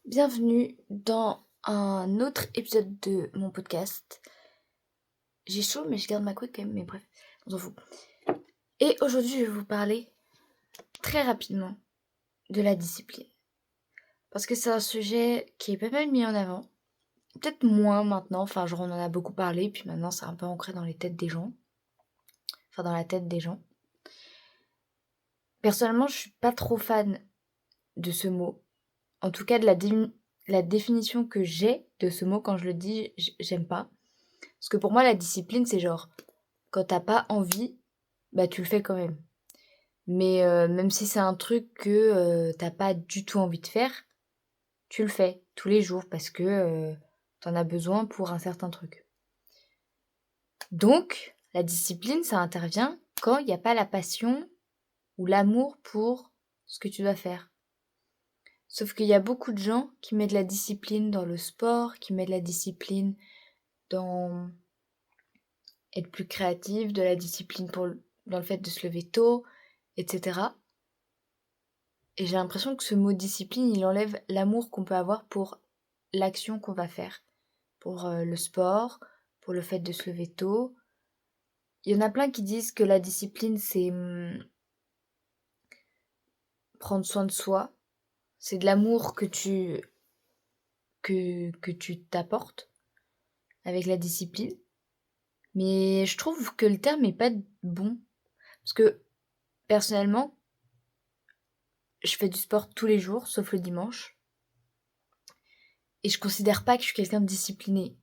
Bienvenue dans un autre épisode de mon podcast. J'ai chaud mais je garde ma couette quand même, mais bref, on s'en fout. Et aujourd'hui je vais vous parler très rapidement de la discipline. Parce que c'est un sujet qui est pas mal mis en avant. Peut-être moins maintenant, enfin genre on en a beaucoup parlé, puis maintenant c'est un peu ancré dans les têtes des gens. Enfin dans la tête des gens. Personnellement je suis pas trop fan de ce mot. En tout cas de la définition que j'ai de ce mot quand je le dis, j'aime pas. Parce que pour moi la discipline c'est genre quand t'as pas envie, bah tu le fais quand même. Mais même si c'est un truc que t'as pas du tout envie de faire, tu le fais tous les jours parce que t'en as besoin pour un certain truc. Donc, la discipline, ça intervient quand il n'y a pas la passion ou l'amour pour ce que tu dois faire. Sauf qu'il y a beaucoup de gens qui mettent de la discipline dans le sport, qui mettent de la discipline dans être plus créatif, de la discipline dans le fait de se lever tôt, etc. Et j'ai l'impression que ce mot discipline, il enlève l'amour qu'on peut avoir pour l'action qu'on va faire. Pour le sport, pour le fait de se lever tôt. Il y en a plein qui disent que la discipline, c'est prendre soin de soi. C'est de l'amour que tu t'apportes avec la discipline. Mais je trouve que le terme est pas bon. Parce que, personnellement, je fais du sport tous les jours, sauf le dimanche. Et je considère pas que je suis quelqu'un de discipliné.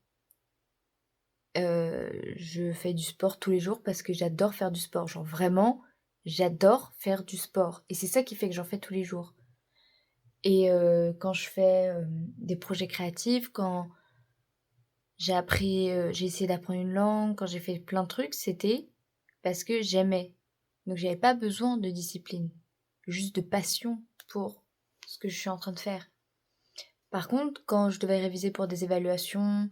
Je fais du sport tous les jours parce que j'adore faire du sport. Genre vraiment, j'adore faire du sport. Et c'est ça qui fait que j'en fais tous les jours. Et quand je fais des projets créatifs, quand j'ai essayé d'apprendre une langue, quand j'ai fait plein de trucs, c'était parce que j'aimais. Donc j'avais pas besoin de discipline, juste de passion pour ce que je suis en train de faire. Par contre, quand je devais réviser pour des évaluations,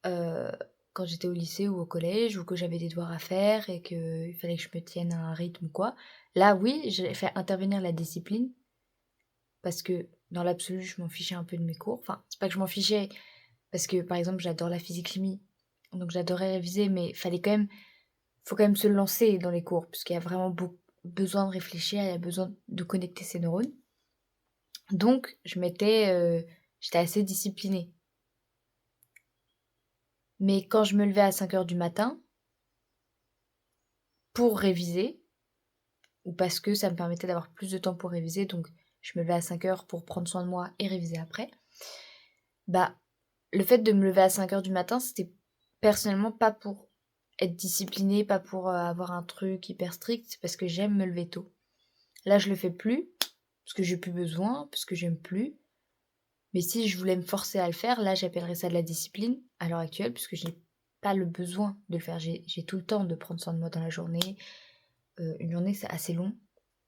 euh, quand j'étais au lycée ou au collège, ou que j'avais des devoirs à faire et qu'il fallait que je me tienne à un rythme ou quoi, là oui, j'ai fait intervenir la discipline, parce que dans l'absolu, je m'en fichais un peu de mes cours. Enfin, c'est pas que je m'en fichais, parce que par exemple, j'adore la physique-chimie, donc j'adorais réviser, mais faut quand même se lancer dans les cours, parce qu'il y a vraiment besoin de réfléchir, il y a besoin de connecter ses neurones. Donc, j'étais assez disciplinée. Mais quand je me levais à 5 heures du matin, pour réviser, ou parce que ça me permettait d'avoir plus de temps pour réviser, donc je me levais à 5 heures pour prendre soin de moi et réviser après, bah, le fait de me lever à 5 heures du matin, c'était personnellement pas pour être disciplinée, pas pour avoir un truc hyper strict, c'est parce que j'aime me lever tôt. Là, je le fais plus, parce que j'ai plus besoin, parce que j'aime plus. Mais si je voulais me forcer à le faire, là, j'appellerais ça de la discipline à l'heure actuelle, puisque je n'ai pas le besoin de le faire. J'ai tout le temps de prendre soin de moi dans la journée. Une journée, c'est assez long.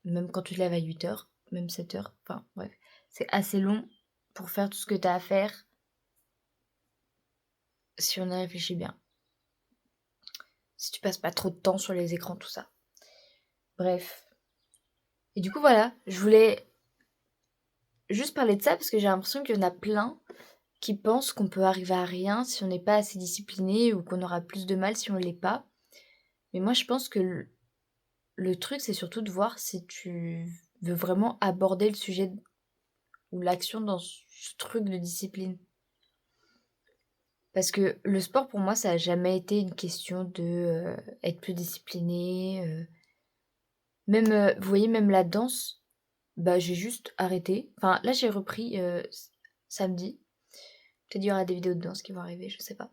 Même quand tu te lèves à 8 heures, même 7 heures. Enfin, bref. C'est assez long pour faire tout ce que tu as à faire si on y réfléchit bien. Si tu passes pas trop de temps sur les écrans, tout ça. Bref. Et du coup, voilà. Je voulais juste parler de ça parce que j'ai l'impression qu'il y en a plein qui pensent qu'on peut arriver à rien si on n'est pas assez discipliné ou qu'on aura plus de mal si on l'est pas. Mais moi, je pense que le truc, c'est surtout de voir si tu veux vraiment aborder le sujet ou l'action dans ce truc de discipline. Parce que le sport, pour moi, ça a jamais été une question de être plus discipliné. Même, vous voyez, même la danse, bah j'ai juste arrêté. Enfin, là, j'ai repris samedi. Peut-être qu'il y aura des vidéos de danse qui vont arriver, je sais pas.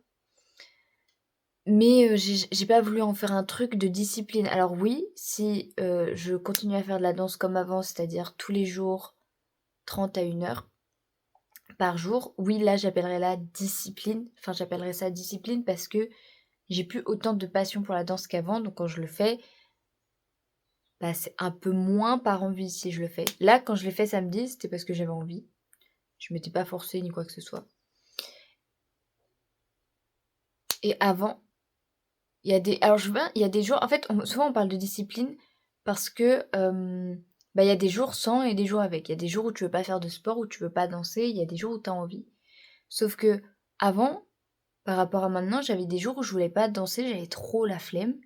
Mais j'ai pas voulu en faire un truc de discipline. Alors oui, si je continue à faire de la danse comme avant, c'est-à-dire tous les jours, 30 à 1 heure par jour, oui, là, j'appellerais la discipline. Enfin, j'appellerais ça discipline parce que j'ai plus autant de passion pour la danse qu'avant. Donc quand je le fais, bah, c'est un peu moins par envie si je le fais. Là, quand je l'ai fait samedi, c'était parce que j'avais envie. Je m'étais pas forcée ni quoi que ce soit. Et avant, il y a des... Alors, il y a des jours... En fait, souvent, on parle de discipline parce que Bah, il y a des jours sans et des jours avec. Il y a des jours où tu veux pas faire de sport, où tu veux pas danser, il y a des jours où tu as envie. Sauf que avant, par rapport à maintenant, j'avais des jours où je voulais pas danser, j'avais trop la flemme,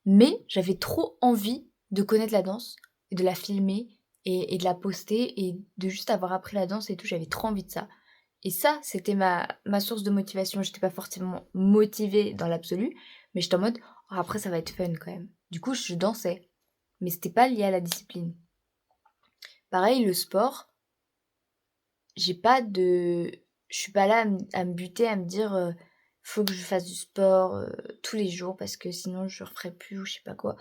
mais j'avais trop envie de connaître la danse et de la filmer et de la poster et de juste avoir appris la danse et tout, j'avais trop envie de ça. Et ça, c'était ma source de motivation. J'étais pas forcément motivée dans l'absolu, mais j'étais en mode: «Oh, après ça va être fun quand même». Du coup, je dansais, mais c'était pas lié à la discipline. Pareil, le sport, j'ai pas de je suis pas là à me buter, à me dire, «Faut que je fasse du sport, tous les jours parce que sinon je referai plus» ou je sais pas quoi.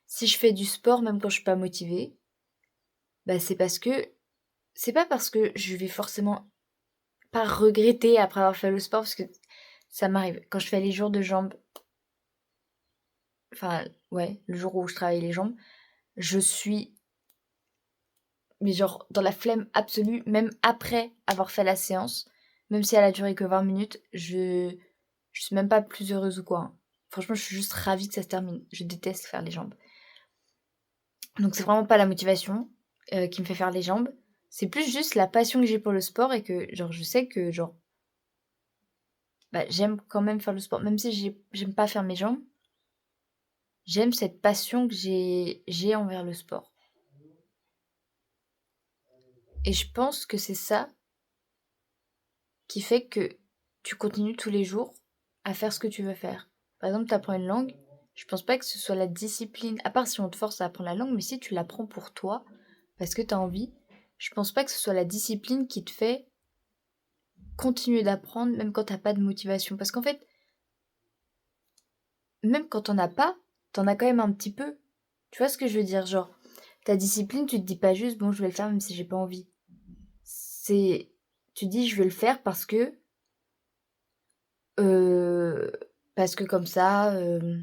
Si je fais du sport, même quand je suis pas motivée, bah, c'est pas parce que je vais forcément pas regretter après avoir fait le sport parce que ça m'arrive. Quand je fais les jours de jambes, enfin, ouais, le jour où je travaille les jambes, je suis, mais genre, dans la flemme absolue, même après avoir fait la séance, même si elle a duré que 20 minutes, je suis même pas plus heureuse ou quoi, hein. Franchement, je suis juste ravie que ça se termine. Je déteste faire les jambes. Donc c'est vraiment pas la motivation, qui me fait faire les jambes. C'est plus juste la passion que j'ai pour le sport et que, genre, je sais que, genre, bah, j'aime quand même faire le sport. Même si j'aime pas faire mes jambes, j'aime cette passion que j'ai envers le sport. Et je pense que c'est ça qui fait que tu continues tous les jours à faire ce que tu veux faire. Par exemple, tu apprends une langue, je pense pas que ce soit la discipline, à part si on te force à apprendre la langue, mais si tu l'apprends pour toi, parce que tu as envie, je pense pas que ce soit la discipline qui te fait continuer d'apprendre même quand t'as pas de motivation. Parce qu'en fait, même quand t'en as pas, t'en as quand même un petit peu. Tu vois ce que je veux dire? Genre, ta discipline, tu te dis pas juste, bon, je vais le faire même si j'ai pas envie. C'est, tu dis, je vais le faire euh, parce que comme ça, je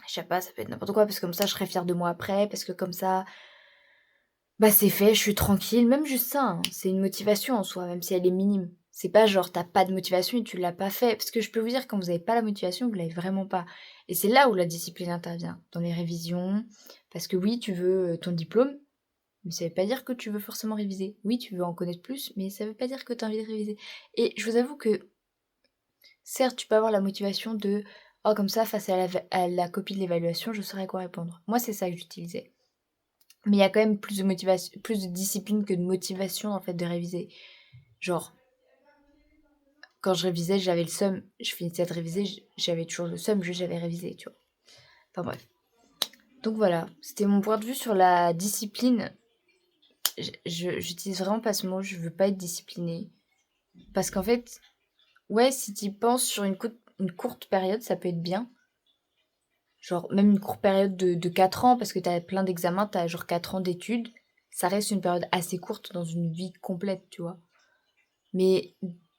sais pas, ça peut être n'importe quoi, parce que comme ça, je serai fière de moi après, parce que comme ça, bah c'est fait, je suis tranquille. Même juste ça, hein, c'est une motivation en soi, même si elle est minime. C'est pas genre t'as pas de motivation et tu l'as pas fait. Parce que je peux vous dire, quand vous avez pas la motivation, vous l'avez vraiment pas. Et c'est là où la discipline intervient. Dans les révisions. Parce que oui, tu veux ton diplôme, mais ça veut pas dire que tu veux forcément réviser. Oui, tu veux en connaître plus, mais ça veut pas dire que tu as envie de réviser. Et je vous avoue que, certes, tu peux avoir la motivation de oh, comme ça, face à la copie de l'évaluation, je saurais quoi répondre. Moi, c'est ça que j'utilisais. Mais il y a quand même plus de motivation, plus de discipline que de motivation en fait de réviser. Genre, quand je révisais, j'avais le seum, je finissais de réviser, j'avais toujours le seum, juste j'avais révisé, tu vois. Enfin bref. Donc voilà, c'était mon point de vue sur la discipline. J'utilise vraiment pas ce mot, je veux pas être disciplinée. Parce qu'en fait, ouais, si tu penses sur une courte période, ça peut être bien. Genre, même une courte période de 4 ans, parce que t'as plein d'examens, t'as genre 4 ans d'études. Ça reste une période assez courte dans une vie complète, tu vois. Mais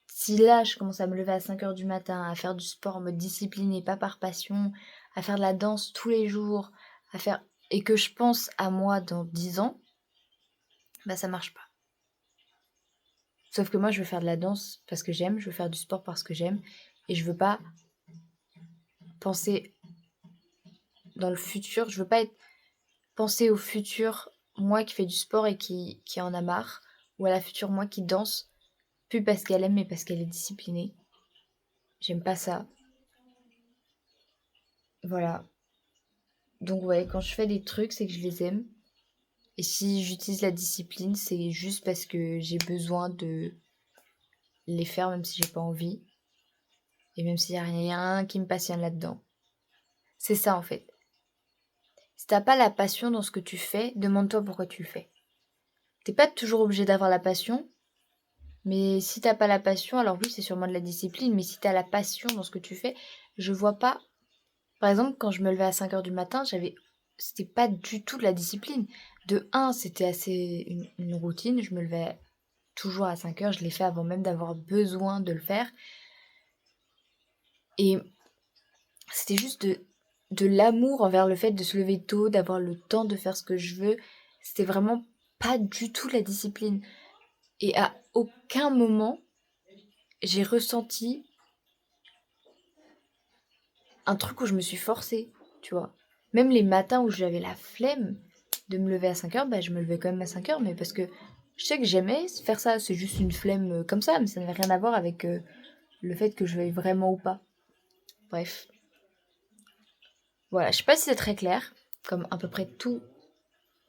si là, je commence à me lever à 5 heures du matin, à faire du sport en mode discipliné, pas par passion, à faire de la danse tous les jours, à faire et que je pense à moi dans 10 ans, bah ça marche pas. Sauf que moi, je veux faire de la danse parce que j'aime, je veux faire du sport parce que j'aime, et je veux pas penser dans le futur, je veux pas penser au futur moi qui fait du sport et qui en a marre, ou à la future moi qui danse, plus parce qu'elle aime, mais parce qu'elle est disciplinée. J'aime pas ça. Voilà. Donc ouais, quand je fais des trucs, c'est que je les aime. Et si j'utilise la discipline, c'est juste parce que j'ai besoin de les faire même si j'ai pas envie. Et même s'il y a rien qui me passionne là-dedans. C'est ça en fait. Si t'as pas la passion dans ce que tu fais, demande-toi pourquoi tu le fais. T'es pas toujours obligé d'avoir la passion, mais si t'as pas la passion, alors oui, c'est sûrement de la discipline, mais si t'as la passion dans ce que tu fais, je vois pas. Par exemple, quand je me levais à 5 heures du matin, c'était pas du tout de la discipline. De un, c'était assez une routine. Je me levais toujours à 5 heures. Je l'ai fait avant même d'avoir besoin de le faire. Et c'était juste de l'amour envers le fait de se lever tôt, d'avoir le temps de faire ce que je veux. C'était vraiment pas du tout la discipline. Et à aucun moment, j'ai ressenti un truc où je me suis forcée, tu vois. Même les matins où j'avais la flemme, de me lever à 5h, bah, je me levais quand même à 5h, mais parce que je sais que j'aimais faire ça, c'est juste une flemme comme ça, mais ça n'avait rien à voir avec le fait que je veuille vraiment ou pas. Bref. Voilà, je sais pas si c'est très clair, comme à peu près tous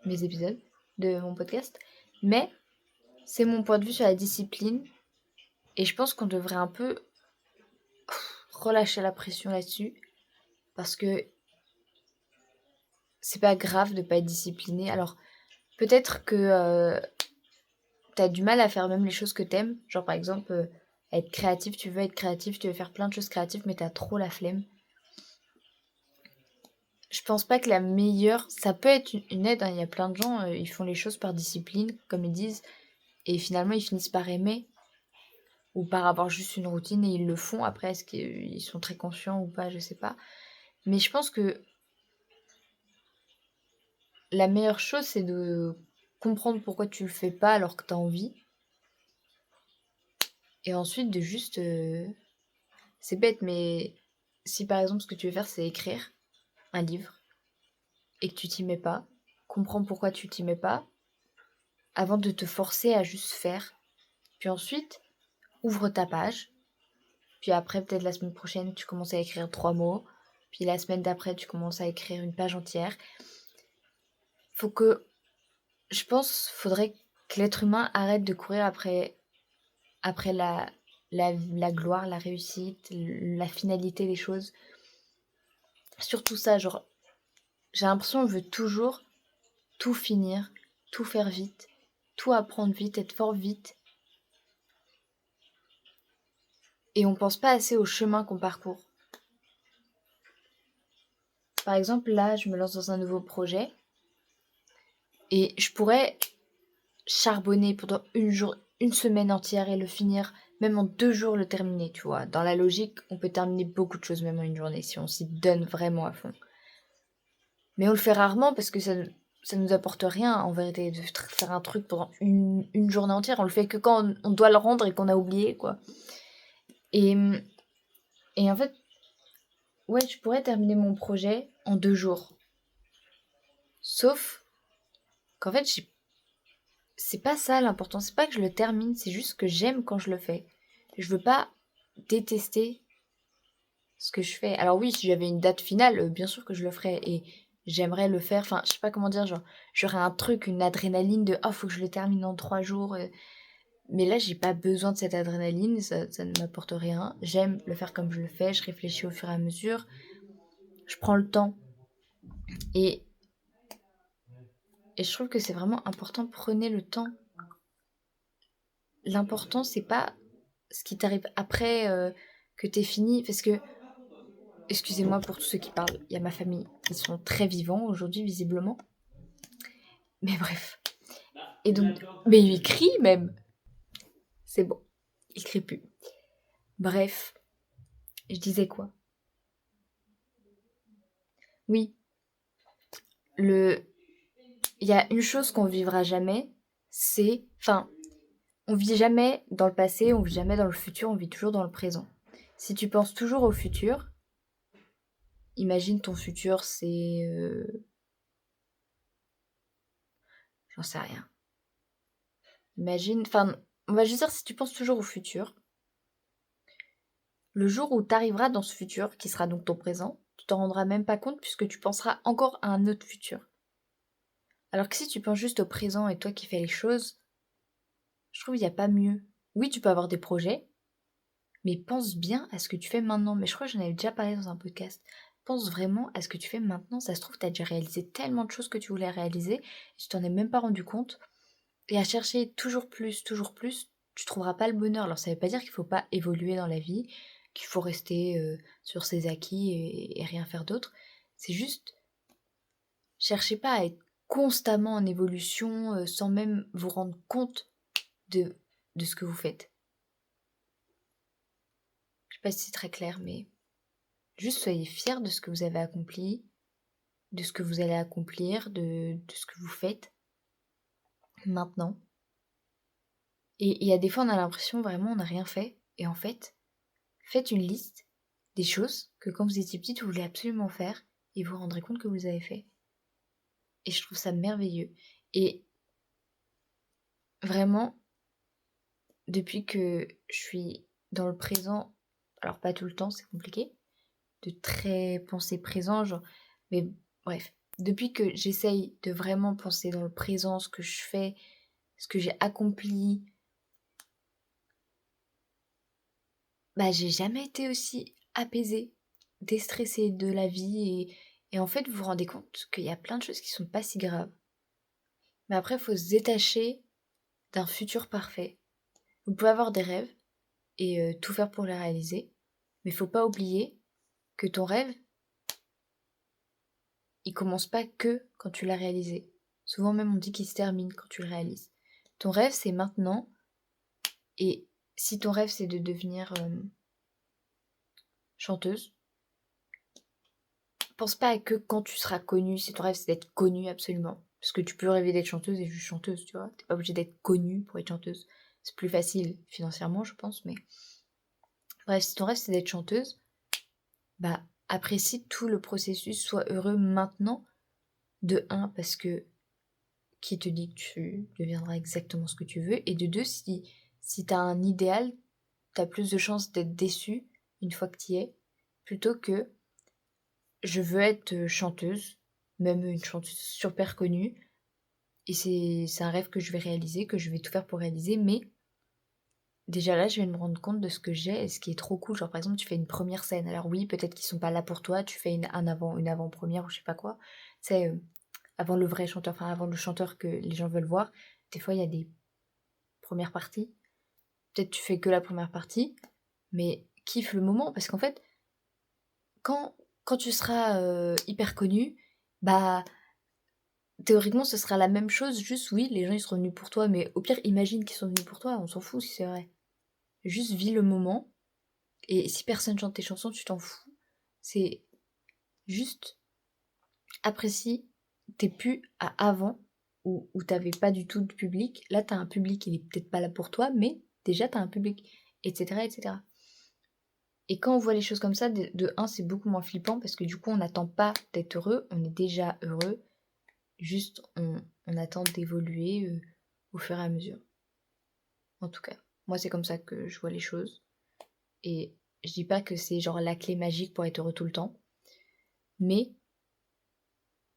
mes épisodes de mon podcast, mais c'est mon point de vue sur la discipline, et je pense qu'on devrait un peu relâcher la pression là-dessus, parce que c'est pas grave de pas être discipliné. Alors, peut-être que t'as du mal à faire même les choses que t'aimes. Genre, par exemple, être créatif, tu veux être créatif, tu veux faire plein de choses créatives, mais t'as trop la flemme. Je pense pas que la meilleure... Ça peut être une aide, hein. Il y a plein de gens, ils font les choses par discipline, comme ils disent, et finalement, ils finissent par aimer, ou par avoir juste une routine, et ils le font. Après, est-ce qu'ils sont très conscients ou pas, je sais pas. Mais je pense que la meilleure chose, c'est de comprendre pourquoi tu le fais pas alors que t'as envie. Et ensuite, de juste... C'est bête, mais si par exemple, ce que tu veux faire, c'est écrire un livre, et que tu t'y mets pas, comprends pourquoi tu t'y mets pas, avant de te forcer à juste faire. Puis ensuite, ouvre ta page. Puis après, peut-être la semaine prochaine, tu commences à écrire 3 mots. Puis la semaine d'après, tu commences à écrire une page entière. Faut que... Je pense faudrait que l'être humain arrête de courir après la gloire, la réussite, la finalité des choses. Surtout ça, genre, j'ai l'impression qu'on veut toujours tout finir, tout faire vite, tout apprendre vite, être fort vite. Et on pense pas assez au chemin qu'on parcourt. Par exemple, là, je me lance dans un nouveau projet et je pourrais charbonner pendant une semaine entière et le finir, même en 2 jours le terminer, tu vois. Dans la logique, on peut terminer beaucoup de choses même en une journée si on s'y donne vraiment à fond. Mais on le fait rarement parce que ça nous apporte rien en vérité de faire un truc pendant une journée entière. On le fait que quand on doit le rendre et qu'on a oublié, quoi. Et, et en fait, ouais, je pourrais terminer mon projet en 2 jours. Sauf qu'en fait, c'est pas ça l'important. C'est pas que je le termine, c'est juste que j'aime quand je le fais. Je veux pas détester ce que je fais. Alors oui, si j'avais une date finale, bien sûr que je le ferais. Et j'aimerais le faire. Enfin, je sais pas comment dire, genre, j'aurais un truc, une adrénaline de oh, faut que je le termine en 3 jours. Mais là, j'ai pas besoin de cette adrénaline, ça ne m'apporte rien. J'aime le faire comme je le fais, je réfléchis au fur et à mesure. Je prends le temps. Et Et je trouve que c'est vraiment important, prenez le temps. L'important, c'est pas ce qui t'arrive après que t'es fini. Parce que, excusez-moi pour tous ceux qui parlent, il y a ma famille, ils sont très vivants aujourd'hui, visiblement. Mais bref. Et donc, mais il crie même. C'est bon, il crie plus. Bref, je disais quoi? Oui, il y a une chose qu'on vivra jamais, c'est... Enfin, on vit jamais dans le passé, on vit jamais dans le futur, on vit toujours dans le présent. Si tu penses toujours au futur, imagine ton futur, c'est... j'en sais rien. Imagine... Enfin, on va juste dire, si tu penses toujours au futur, le jour où tu arriveras dans ce futur, qui sera donc ton présent, tu t'en rendras même pas compte puisque tu penseras encore à un autre futur. Alors que si tu penses juste au présent et toi qui fais les choses, je trouve qu'il n'y a pas mieux. Oui, tu peux avoir des projets, mais pense bien à ce que tu fais maintenant. Mais je crois que j'en avais déjà parlé dans un podcast. Pense vraiment à ce que tu fais maintenant. Ça se trouve, tu as déjà réalisé tellement de choses que tu voulais réaliser et tu t'en es même pas rendu compte. Et à chercher toujours plus, tu trouveras pas le bonheur. Alors ça veut pas dire qu'il faut pas évoluer dans la vie, qu'il faut rester sur ses acquis et rien faire d'autre. C'est juste, cherchez pas à être constamment en évolution sans même vous rendre compte de ce que vous faites. Je sais pas si c'est très clair, mais juste soyez fiers de ce que vous avez accompli, de ce que vous allez accomplir, de ce que vous faites maintenant. Et il y a des fois, on a l'impression vraiment on n'a rien fait. Et en fait, faites une liste des choses que quand vous étiez petite, vous voulez absolument faire et vous vous rendrez compte que vous les avez fait. et je trouve ça merveilleux. Et vraiment, depuis que je suis dans le présent, alors pas tout le temps, c'est compliqué, de très penser présent, genre, mais bref, depuis que j'essaye de vraiment penser dans le présent, ce que je fais, ce que j'ai accompli, bah j'ai jamais été aussi apaisée, déstressée de la vie et en fait vous vous rendez compte qu'il y a plein de choses qui sont pas si graves. Mais après, il faut se détacher d'un futur parfait. Vous pouvez avoir des rêves et tout faire pour les réaliser, mais il faut pas oublier que ton rêve, il commence pas que quand tu l'as réalisé. Souvent même on dit qu'il se termine quand tu le réalises. Ton rêve c'est maintenant et si ton rêve c'est de devenir chanteuse, pense pas à que quand tu seras connue, si ton rêve c'est d'être connue absolument. Parce que tu peux rêver d'être chanteuse et juste chanteuse, tu vois. T'es pas obligé d'être connue pour être chanteuse. C'est plus facile financièrement je pense, mais bref, si ton rêve c'est d'être chanteuse, bah apprécie tout le processus, sois heureux maintenant. De un, parce que qui te dit que tu deviendras exactement ce que tu veux, et de deux, si t'as un idéal, t'as plus de chances d'être déçu une fois que t'y es, plutôt que je veux être chanteuse, même une chanteuse super connue, et c'est un rêve que je vais réaliser, que je vais tout faire pour réaliser, mais déjà là, je vais me rendre compte de ce que j'ai et ce qui est trop cool. Genre, par exemple, tu fais une première scène. Alors oui, peut-être qu'ils sont pas là pour toi, tu fais une avant-première ou je sais pas quoi. C'est avant le vrai chanteur, enfin avant le chanteur que les gens veulent voir. Des fois, il y a des premières parties. Peut-être tu fais que la première partie, mais kiffe le moment parce qu'en fait, quand, quand tu seras hyper connu, bah théoriquement, ce sera la même chose, juste oui, les gens ils seront venus pour toi, mais au pire, imagine qu'ils sont venus pour toi, on s'en fout si c'est vrai. Juste vis le moment. Et si personne chante tes chansons, tu t'en fous. C'est juste apprécie. T'es plus à avant où t'avais pas du tout de public. Là, t'as un public, il est peut-être pas là pour toi, mais déjà t'as un public, etc., etc. Et quand on voit les choses comme ça, de un, c'est beaucoup moins flippant parce que du coup, on n'attend pas d'être heureux, on est déjà heureux. Juste, on attend d'évoluer au fur et à mesure. En tout cas, moi, c'est comme ça que je vois les choses. Et je dis pas que c'est genre la clé magique pour être heureux tout le temps, mais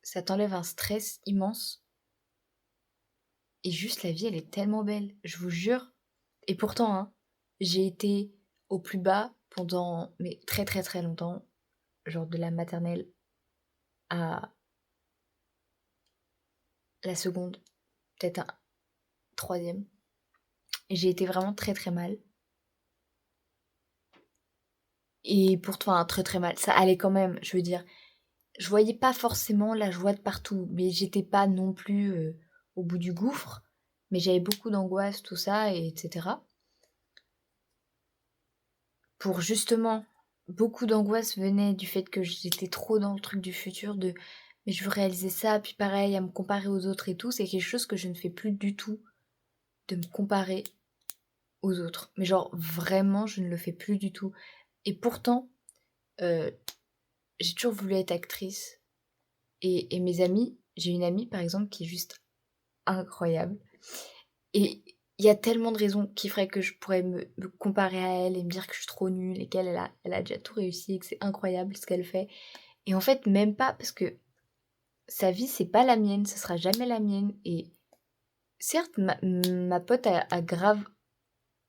ça t'enlève un stress immense. Et juste la vie, elle est tellement belle, je vous jure. Et pourtant, hein, j'ai été au plus bas pendant mais très très très longtemps, genre de la maternelle à la seconde, peut-être un troisième. Et j'ai été vraiment très très mal. Et pourtant, très très mal. Ça allait quand même, je veux dire. Je voyais pas forcément la joie de partout, mais j'étais pas non plus au bout du gouffre. Mais j'avais beaucoup d'angoisse, tout ça, et etc. Pour justement, beaucoup d'angoisse venait du fait que j'étais trop dans le truc du futur, de mais je veux réaliser ça, puis pareil, à me comparer aux autres et tout. C'est quelque chose que je ne fais plus du tout, de me comparer aux autres. Mais genre, vraiment, je ne le fais plus du tout. Et pourtant, euh, j'ai toujours voulu être actrice. Et mes amis, j'ai une amie par exemple qui est juste incroyable. Et il y a tellement de raisons qui feraient que je pourrais me comparer à elle et me dire que je suis trop nulle et qu'elle elle a déjà tout réussi et que c'est incroyable ce qu'elle fait. Et en fait, même pas parce que sa vie, c'est pas la mienne, ce sera jamais la mienne. Et certes, ma pote a grave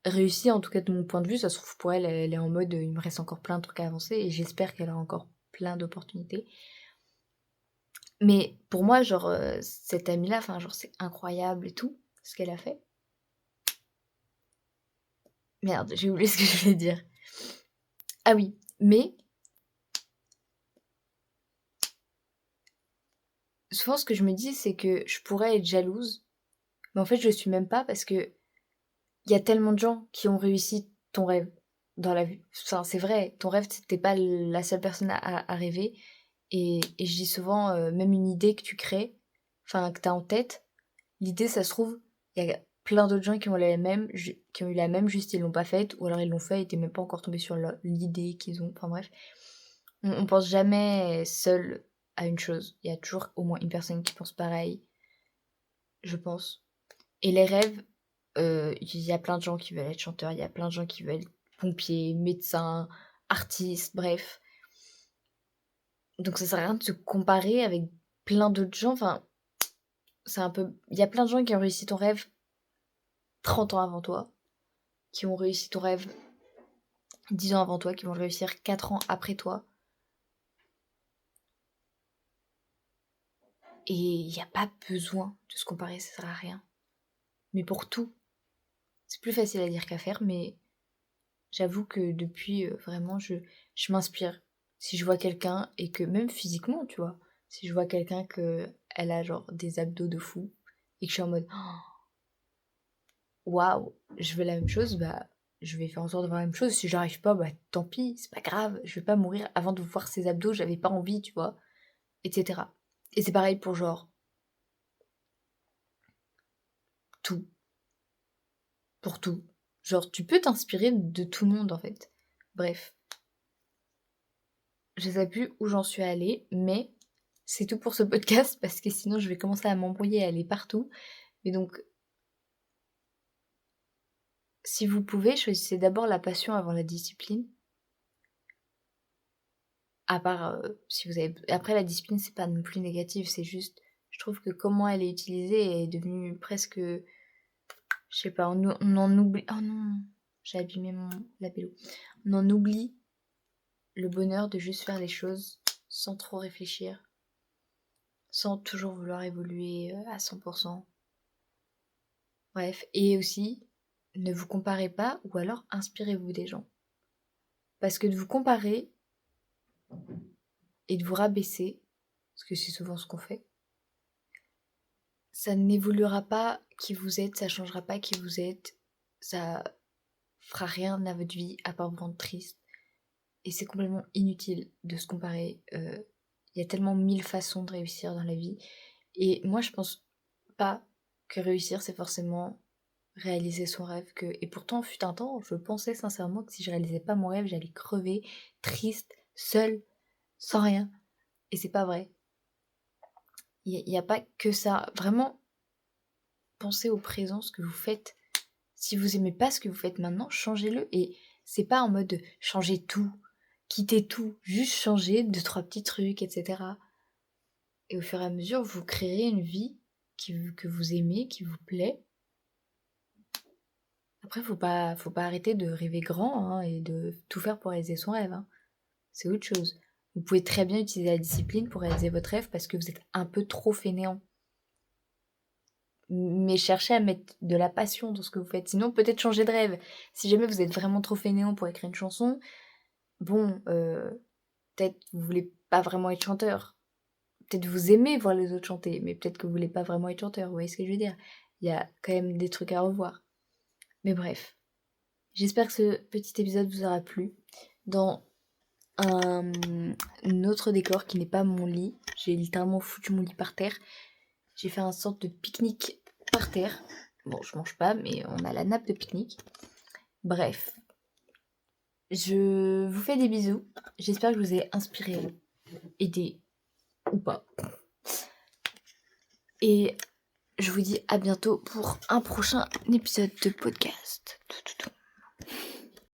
réussi, en tout cas de mon point de vue, ça se trouve pour elle, elle est en mode il me reste encore plein de trucs à avancer et j'espère qu'elle a encore plein d'opportunités. Mais pour moi, genre, cette amie-là, enfin, genre, c'est incroyable et tout, ce qu'elle a fait. Merde, j'ai oublié ce que je voulais dire. Ah oui, mais souvent ce que je me dis, c'est que je pourrais être jalouse, mais en fait, je le suis même pas parce que il y a tellement de gens qui ont réussi ton rêve dans la vie. Enfin, c'est vrai, ton rêve, t'es pas la seule personne à rêver. Et je dis souvent, même une idée que tu crées, enfin, que t'as en tête, l'idée, ça se trouve, il y a plein d'autres gens qui ont qui ont eu la même, juste ils l'ont pas faite, ou alors ils l'ont fait et t'es même pas encore tombé sur l'idée qu'ils ont. Enfin bref, on pense jamais seul à une chose. Il y a toujours au moins une personne qui pense pareil, je pense. Et les rêves, il y a plein de gens qui veulent être chanteurs, il y a plein de gens qui veulent être pompiers, médecins, artistes, bref. Donc ça sert à rien de se comparer avec plein d'autres gens. Enfin, c'est un peu... Il y a plein de gens qui ont réussi ton rêve 30 ans avant toi, qui ont réussi ton rêve 10 ans avant toi, qui vont le réussir 4 ans après toi. Et il n'y a pas besoin de se comparer, ça sert à rien. Mais pour tout, c'est plus facile à dire qu'à faire, mais j'avoue que depuis, vraiment, je m'inspire. Si je vois quelqu'un et que, même physiquement, tu vois, si je vois quelqu'un que elle a genre des abdos de fou et que je suis en mode waouh, je veux la même chose, bah je vais faire en sorte d'avoir la même chose. Si j'arrive pas, bah tant pis, c'est pas grave, je vais pas mourir avant de voir ses abdos, j'avais pas envie, tu vois, etc. Et c'est pareil pour genre tout, pour tout. Genre, tu peux t'inspirer de tout le monde en fait. Bref, je sais plus où j'en suis allée, mais c'est tout pour ce podcast parce que sinon je vais commencer à m'embrouiller et aller partout. Mais donc, si vous pouvez, choisissez d'abord la passion avant la discipline. À part si vous avez. Après, la discipline, c'est pas non plus négatif, c'est juste. Je trouve que comment elle est utilisée est devenue presque. Je sais pas, on en oublie. Oh non, j'ai abîmé mon labello. On en oublie le bonheur de juste faire les choses sans trop réfléchir, sans toujours vouloir évoluer à 100%. Bref, et aussi, ne vous comparez pas ou alors inspirez-vous des gens. Parce que de vous comparer et de vous rabaisser, parce que c'est souvent ce qu'on fait, ça n'évoluera pas qui vous êtes, ça changera pas qui vous êtes, ça fera rien à votre vie à part vous rendre triste. Et c'est complètement inutile de se comparer. Il y a tellement mille façons de réussir dans la vie. Et moi, je pense pas que réussir, c'est forcément réaliser son rêve. Et pourtant, fut un temps, je pensais sincèrement que si je réalisais pas mon rêve, j'allais crever, triste, seule, sans rien. Et c'est pas vrai. Il n'y a pas que ça. Vraiment, pensez au présent, ce que vous faites. Si vous aimez pas ce que vous faites maintenant, changez-le. Et c'est pas en mode de changer tout, quitter tout, juste changer deux, trois petits trucs, etc. Et au fur et à mesure, vous créerez une vie que vous aimez, qui vous plaît. Après, faut pas arrêter de rêver grand hein, et de tout faire pour réaliser son rêve. Hein. C'est autre chose. Vous pouvez très bien utiliser la discipline pour réaliser votre rêve parce que vous êtes un peu trop fainéant. Mais cherchez à mettre de la passion dans ce que vous faites. Sinon, peut-être changer de rêve. Si jamais vous êtes vraiment trop fainéant pour écrire une chanson, bon, peut-être vous voulez pas vraiment être chanteur. Peut-être vous aimez voir les autres chanter, mais peut-être que vous voulez pas vraiment être chanteur. Vous voyez ce que je veux dire? Il y a quand même des trucs à revoir. Mais bref. J'espère que ce petit épisode vous aura plu. Dans un autre décor qui n'est pas mon lit. J'ai littéralement foutu mon lit par terre. J'ai fait un sorte de pique-nique par terre. Bon, je mange pas, mais on a la nappe de pique-nique. Bref. Je vous fais des bisous. J'espère que je vous ai inspiré, aidé ou pas. Et je vous dis à bientôt pour un prochain épisode de podcast.